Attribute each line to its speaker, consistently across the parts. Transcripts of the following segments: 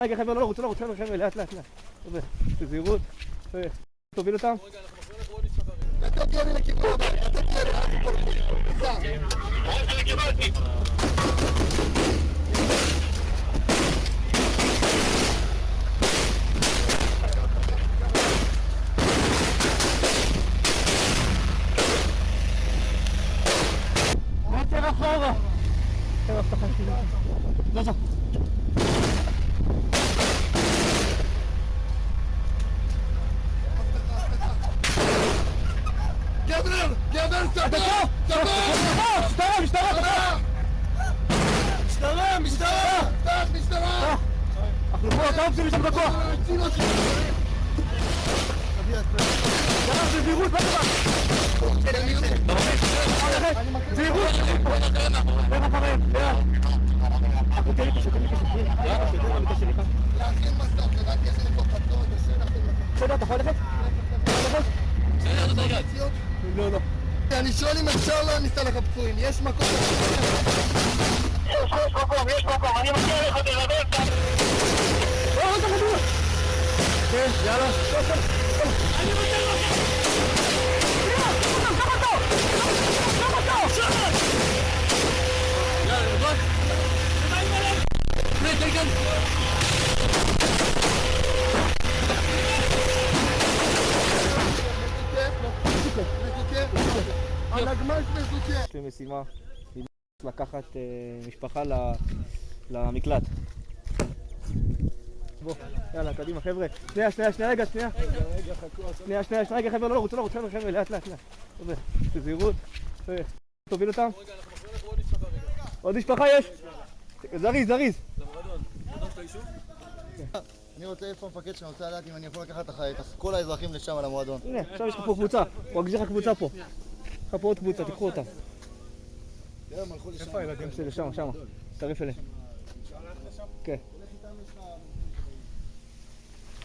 Speaker 1: רגע חבר'ה, לא לרוץ, חבר'ה, לאט, בזהירות, תוביל אותם.
Speaker 2: נתתי אני לכיוון הבא,
Speaker 1: יותר אחורה. חבר'ה, הבטחה שלי. זו.
Speaker 2: גבר, משטרה!
Speaker 1: אנחנו פה, אתה עושים משם בכוח! זהירות, מה דבר? זהירות! איך אחריהם? אנחנו תהיה לי קשה,
Speaker 2: להכין מסוק, לדעתי איך אני פה פתור את השאלה.
Speaker 1: בסדר, אתה יכול ללכת? לא.
Speaker 2: אני שואל אם אפשר להעמיס עליך פצועים, יש מקום? יש מקום, אני מכיר לך, תרדל כאן.
Speaker 1: אתה מדוע? כן, יאללה. אני רוצה לך. קח אותו! יאללה, נבוא. תן כאן.
Speaker 2: הנגמ"ש מזוכה.
Speaker 1: יש לי משימה לקחת משפחה למקלט. בוא, יאללה, קדימה חבר'ה. רגע חבר'ה, לא לרוץ, חבר'ה, לאט. בזהירות, תוביל אותם. עוד משפחה יש. זריז.
Speaker 2: אני רוצה איפה המפקד שאני רוצה לדעת אם אני יכול לקחת את כל האזרחים לשם על המועדון.
Speaker 1: הנה, עכשיו יש לך פה קבוצה, הוא מגזיר לך קבוצה פה. יש לך פה עוד קבוצה, תיקחו אותה. איפה הילדים? בסדר, שם, תריף אליהם. כן.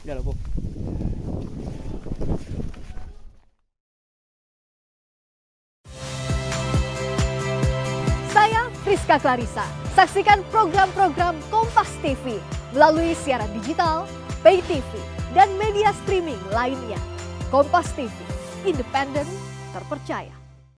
Speaker 1: יאללה, bom.
Speaker 3: Saya Friska Clarissa. Saksikan program-program Kompas TV melalui siaran digital, pay TV, dan media streaming lainnya. Kompas TV, independen, terpercaya.